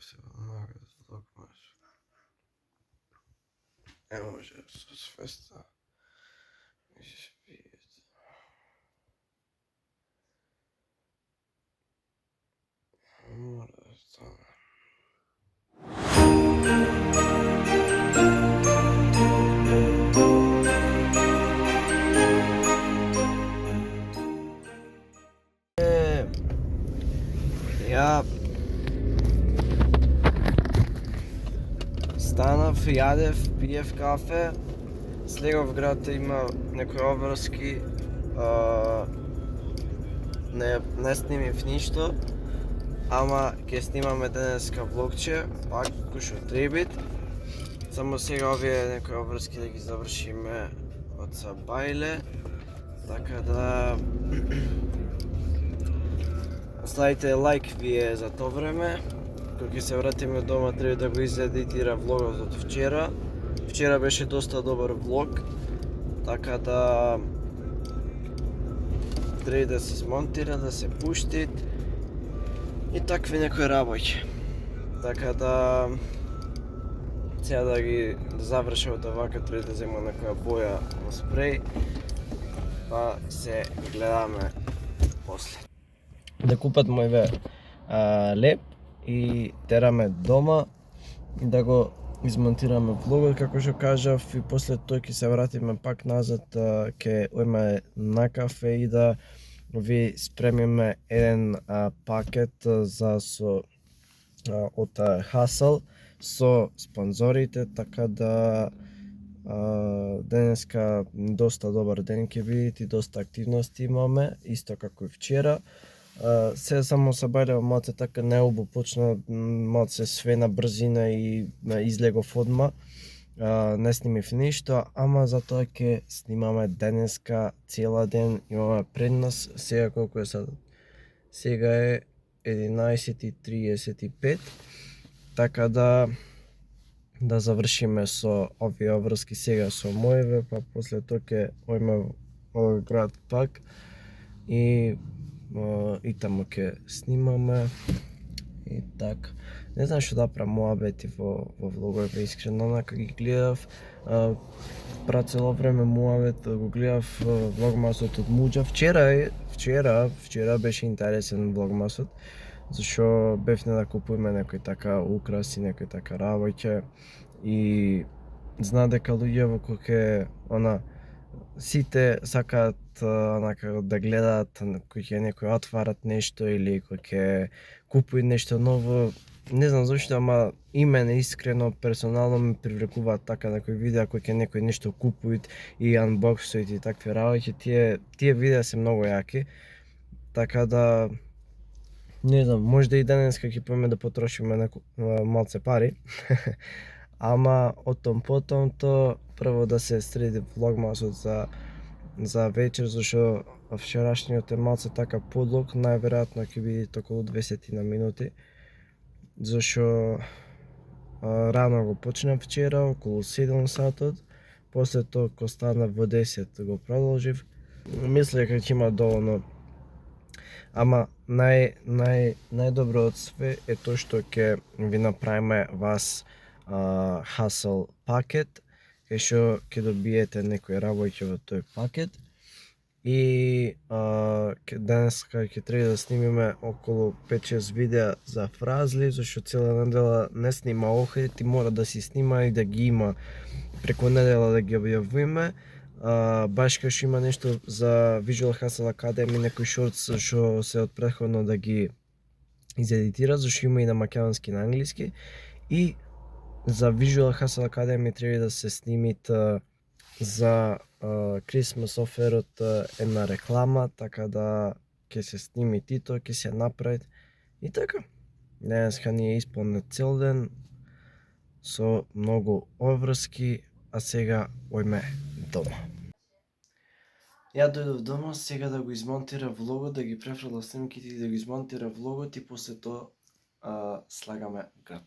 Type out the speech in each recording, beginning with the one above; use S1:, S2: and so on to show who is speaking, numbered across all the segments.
S1: се веднага за докмаш. Не може со свеста. И се пиете. Мора да стане. Ја станав, јадев, пиев кафе, слегов град има некои обврски, не снимив ништо, ама ќе снимаме денеска влогче, пак кој што требит. Само сега овие некои обврски да ги завршиме од Сабајле, така да оставите лайк вие за тоа време. Кога ќе се вратиме дома треба да го изедитира влогот од вчера. Вчера беше доста добар влог, така да треба да се смонтира, да се пушти и такви некои работи. Така да сега да завршам од овака, треба да земам некоја боја во спреј, па се гледаме после. Да купат мојве леп и тераме дома и да го измонтираме влогот како што кажав, и после тоа ќе се вратиме пак назад, ќе одиме на кафе и да ви спремиме еден пакет за од Hustle со спонзорите, така да денеска доста добар ден ќе видите, доста активности имаме, исто како и вчера. Се само Сабајле малце така неубо почна, малце све на брзина и излегов одма. Не снимив ништо, ама затоа ќе снимаме денеска цела ден, имаме пред нас. Сега колку е сад? Сега е 11:35, така да завршиме со овие обврски сега со мојве, па после тоа ќе одиме во град пак и таму ќе снимаме и така. Не знам што да правам муабети во влогове, искрено, онака ги гледав, цело време муабет, го гледав влогмасот од Муџа. Вчера беше интересен влогмасот, зашо бевне да купуваме некои така украси, некои така работи и знам дека луѓето кои ќе сите сакаат онака да гледаат кој ќе некој отварат нешто или кој ќе купува нешто ново. Не знам зашто, ама и мене искрено, персонално ме привлекуваат така некои видеа кој ќе некој нешто купуваат и анбоксуваат и такви работи. Тие видеа се многу јаки, така да не знам, можда и денеска ќе поеме да потрошиме малце пари. Ама оттом потомто прво да се среди влогмасот за вечер, зашо вчерашниот е малце така подлог, најверојатно ќе биде околу 20 минути, зашо рано го почнав вчера, околу 7 сатот, после тоа кога станав во 10 го продолжив. Мислев дека ќе има доволно, ама најдобро од све е тоа што ќе ви направиме вас Hustle пакет, кај што ќе добиете некои работи во тој пакет и денеска ќе треба да снимиме околу 5-6 видеа за фразли, зашто цела недела не снима Охрид и мора да си снима и да ги има преку недела да ги објавиме. Баш кај што има нешто за Visual Hustle Academy, некои шортс што се од претходно да ги изедитира, зашто има и на македонски и на англиски, и за Visual Hustle Academy треба да се снимит за Christmas оферот една реклама, така да ќе се сними тито, ќе се направи и така. Денеска ни е исполнет цел ден со многу обврски, а сега ојме дома. Ја дојдов дома сега да го измонтира влогот, да ги префрлам снимките и да го измонтира влогот и после тоа слагаме град.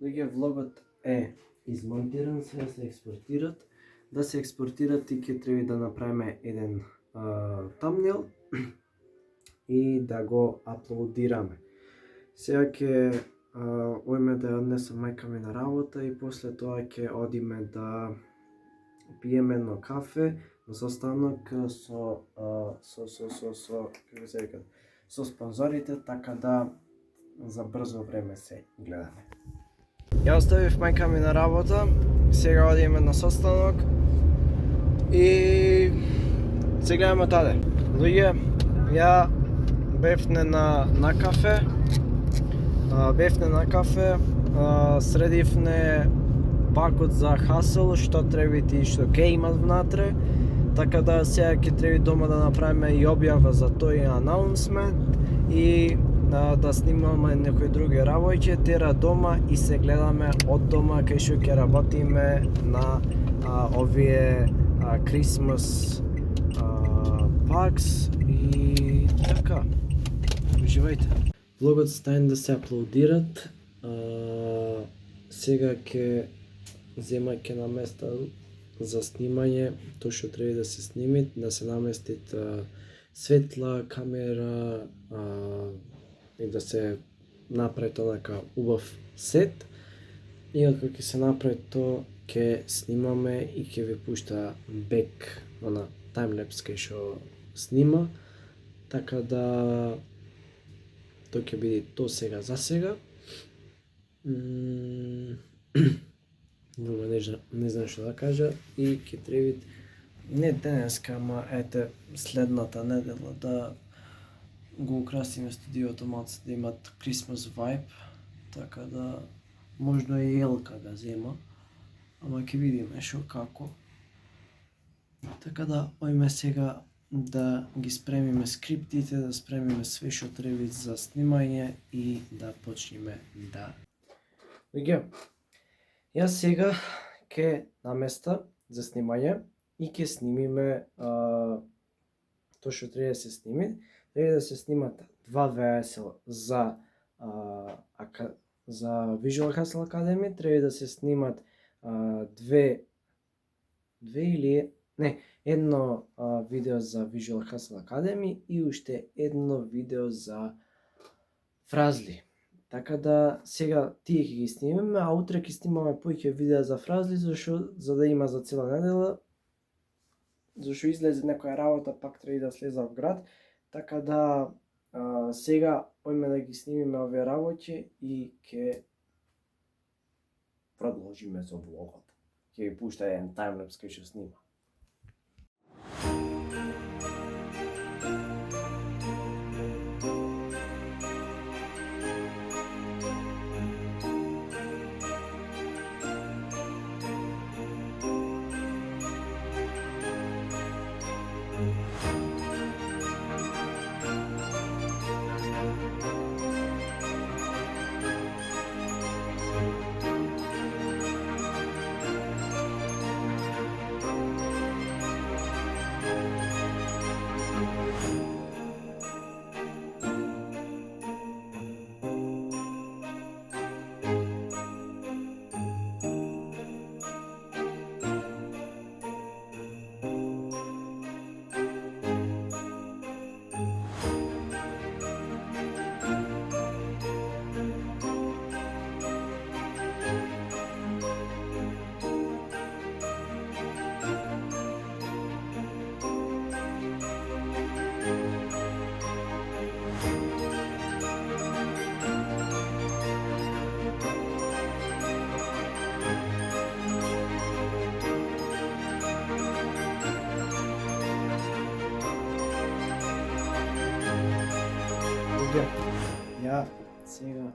S1: Луѓе, влогот е измонтиран, сега се експортират. Да се експортират и ќе треба да направиме еден тамнел и да го аплодираме. Сега ќе ојме да ја однесам мајка ми на работа и после тоа ќе одиме да пиеме едно кафе на состанок како се вика, со спонзорите, така да за брзо време се гледаме. Ја оставив мајка ми на работа, сега одиме на состанок и се гледаме таде. Луѓе, ја бевне на кафе, средивне пакот за хасел, што требите и што ќе имат внатре, така да сега ќе треба дома да направиме и објава за тој анонсмент и да снимаме некои други работи, тера дома и се гледаме од дома кај што ќе работиме на овие Christmas packs и така. Уживајте. Влогот стајн да се аплодират. Сега ќе наместа за снимање тоа што треба да се сними, да се наместит светла, камера и да се направи онака убав сет. И кога ќе се направи тоа, ќе снимаме и ќе ви пушта бек на таймлепс кај што снима, така да тоа ќе биде тоа сега за сега. Друго не знам што да кажа и ќе треба не денеска, ама ете следната недела да го украсиме студиото малце да имат Christmas vibe, така да можно и Елка да зема, ама ќе видиме што како. Така да ојме сега да ги спремиме скриптите, да спремиме све што треба за снимање и да почнеме да. Луѓе, јас сега ќе наместа за снимање и ќе снимиме тоа што треба да се сними. Треба да се снимат 2 VHS за Visual Hustle Academy, треба да се снимат едно видео за Visual Hustle Academy и уште едно видео за фразли. Така да сега тие ќе ги снимиме, а утре ќе снимаме повеќе видеа за фразли, за да има за цела недела. Зашо излезе некоја работа, пак треба да слеза во град, така да сега ојме да ги снимиме овие работи и ќе продолжиме со влогот. Ќе ви пушта еден таймлепс кај што снима. Ја сега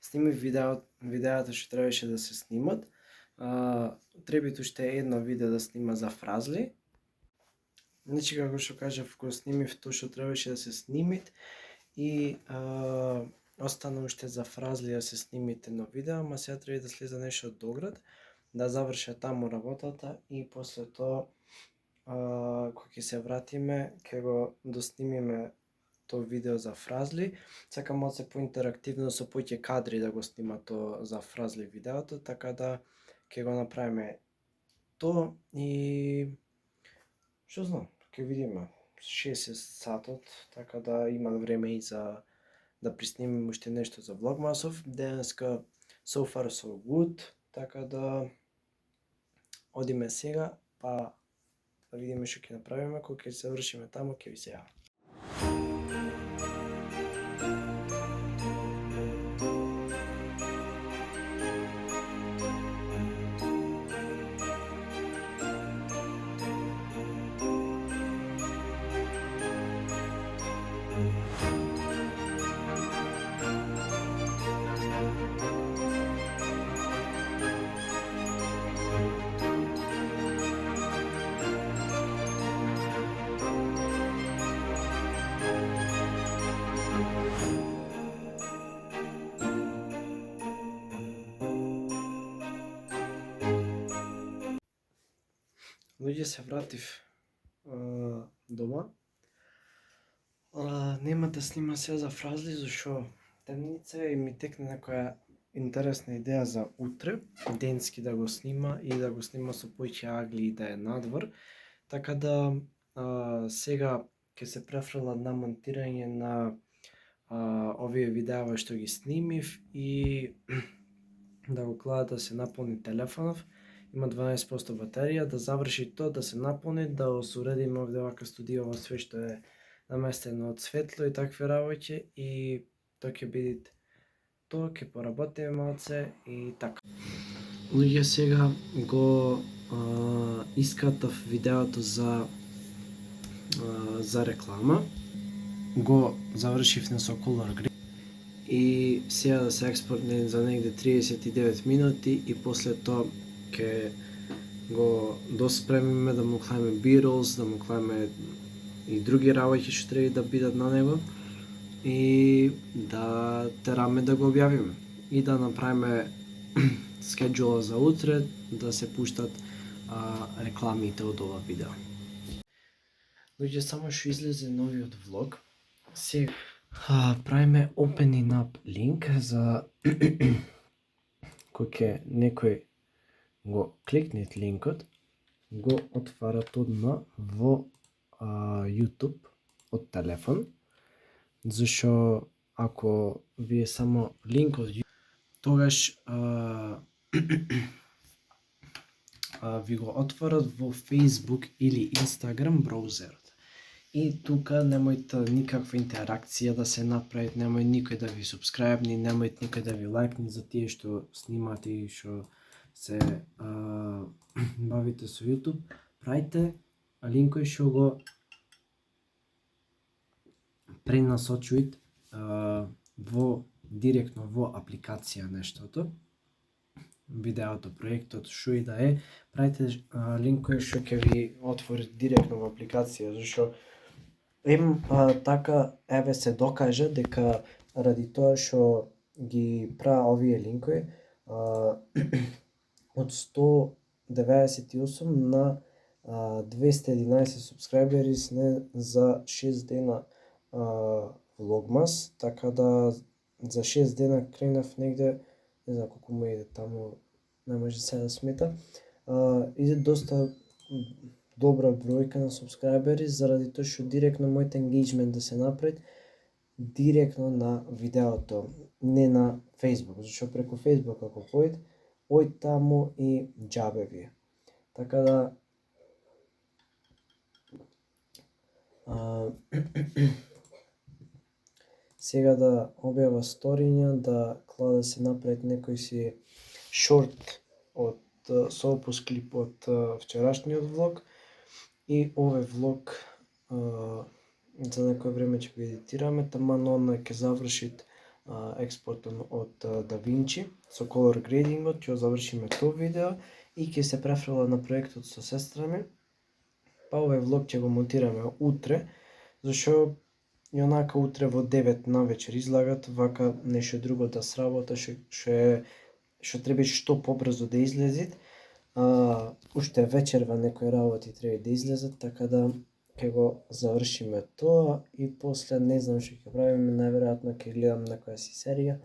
S1: снимив видеата што требаше да се снимат. Требит уште едно видео да снима за фразли. Значи, како што кажав, го снимив тоа што требаше да се снимит и остана уште за фразли да се снимите едно видео, ама сега треба да слезе нешто до град, да заврша таму работата и после тоа кога ќе се вратиме, ќе го доснимиме тоа видео за фразли. Сакам да се поинтерактивно со повеќе кадри да го снима тоа за фразли видеото, така да ќе го направиме тоа и што знам, ќе видиме 60 сатот, така да има време и за да приснимиме уште нешто за Влогмасов. Денеска so far so good, така да одиме сега, па да видиме што ќе направиме, кога ќе завршиме таму ќе ви се јавам. Луѓе, се вратив дома. Нема да снима се за фразли, зашо темница и ми текне некоја интересна идеја за утре, денски да го снима и да го снима со поиќе агли и да е надвор. Така да сега ќе се префрлам на монтирање на овие видеа што ги снимив и да го гледам да се наполни телефонов. Има 12% батерија, да заврши тоа, да се наполни, да осуредиме овде вака студиово све што е наместено од светло и такви работи и тоа ќе биде тоа, ќе поработиме малце и така. Луѓе, сега го искатав видеото за реклама, го завршив на со color grade и сега да се експортне за негде 39 минути и после тоа ќе го доспремиме да му клајме B-rolls, да му клајме и други работи што треба да бидат на него и да тераме да го објавиме и да направиме скеџула за утре, да се пуштат рекламите од ова видео. Луѓе, само што излезе новиот влог, сега правиме opening up линк за кој ќе некој го кликнет линкот, го отварат одма во YouTube од телефон, зашо ако вие само линкот, тогаш ви го отворат во Facebook или Instagram браузерот. И тука немојте никаква интеракција да се направи, немој никој да ви субскрајбни, немојте никој да ви лајкни за тие што снимате и што се бавите со YouTube. Правите линкој што го пренасочуваат директно во апликација нештото, видеото, проектот, што и да е, правите линкој што ќе ви отвори директно во апликација, зашо така еве се докажа дека ради тоа што ги правам овие линкови од 198 на 211 субскрајбери сме за 6 дена влогмас, така да за 6 дена кренав негде, не знам колку му иде таму, не може се да смета, иде доста добра бројка на субскрајбери, заради тоа што директно мојот енгејџмент да се направи директно на видеото, не на Facebook, зашто преку Facebook ако појде, ој таму и џабе ви. Така да сега да објава сториња, да клада се напред некој си шорт од со опус клип од вчерашниот влог и овој влог за некој време ќе го едитираме, таман онда ќе заврши експортот од DaVinci со color gradingот, ќе завршиме тоа видео и ќе се префрлам на проектот со сестра ми. Па овој влог ќе го монтираме утре, зашо и онака утре во 9 навечер излагат, вака нешто друго да сработа, што треба што побрзо да излезет. Уште вечерва некои работи треба да излезат, така да ќе го завршиме тоа и после не знам што ќе правиме, најверојатно ќе гледам некоја си серија.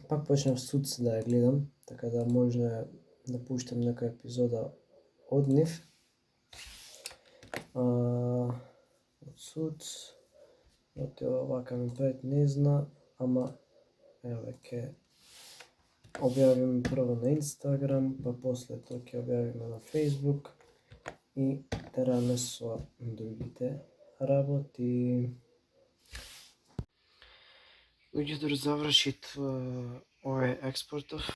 S1: Пак почнав Suits да ја гледам, така да можно е да пуштам некоја епизода од нив. Од Suits, тоа вака ми пред не зна, ама еве ќе објавиме прво на Инстаграм, па после тоа ќе објавиме на Фејсбук и тераме со другите работи. Уѓедор завршит овој експортов.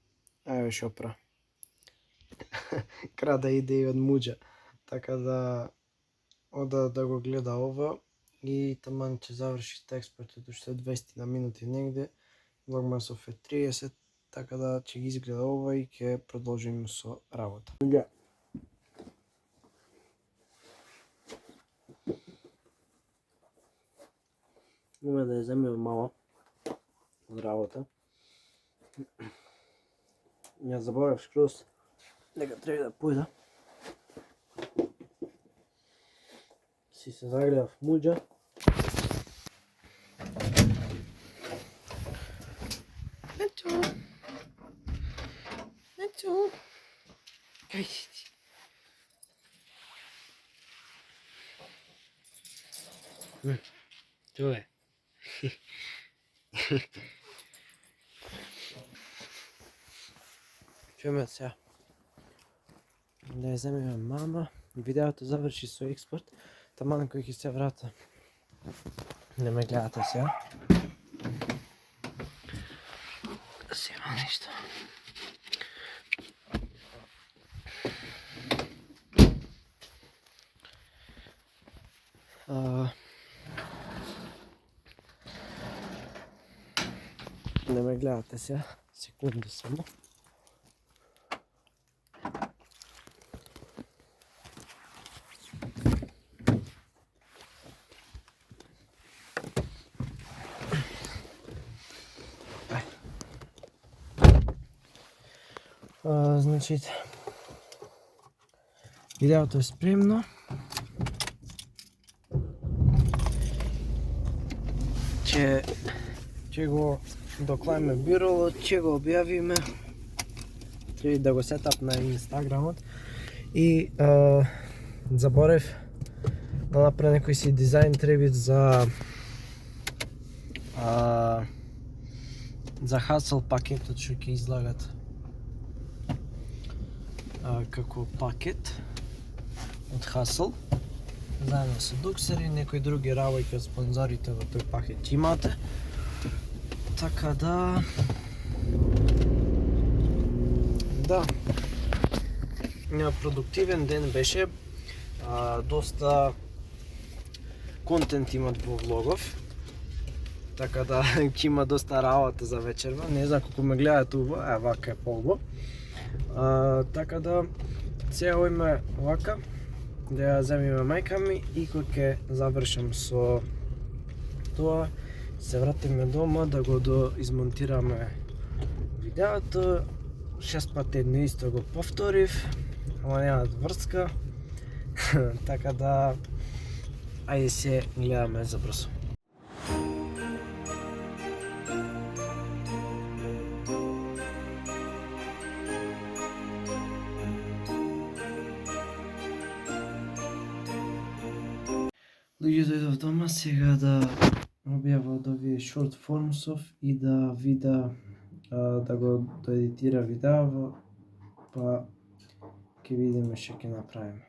S1: Еве шопра. Крада идеи од Муџа, така да ода да го гледа ова и таман ќе заврши експортот уште 20 на минути негде. Влогмасов е 30, така да ќе ги изгледа ова и ќе продолжиме со работа. Има да ја земеме мало од работа. Ја заборав скроз дека треба да појда. Си се загревав Муџа. Ето. Кај си ти? Тоа е. Чуме сега. Да ја земеме мама. Видеото заврши со експорт. Таман кој ќе се врата. Не ме гледате сега. Сега ништо. Не ме гледате сега. Секунда само. Значи, видеото е спремно. Ќе го доклајме биролот, ќе го објавиме. Ќе да го сетап на Инстаграмот. И заборев да направи некој си дизајн требит за Hustle пакетот што ќе излагат како пакет од Hustle, заедно со Duxer и некои други работи од спонзорите во тој пакет имате. Така да продуктивен ден беше, доста контент имат во влогов, така да ќе има доста работа за вечерва. Не знам колку ме гледат уво, вака е по-убо. Така да сега ојме вака да ја земиме мајка ми и кога ќе завршам со тоа се вратиме дома да го измонтираме видеото. 6 пати едно исто го повторив, ама немаат врска. Така да ајде се гледаме забрзо. Луѓе дојдов дома сега да објава од овие short formsов и да вида да го доедитира видео, па ќе видиме што ќе направиме.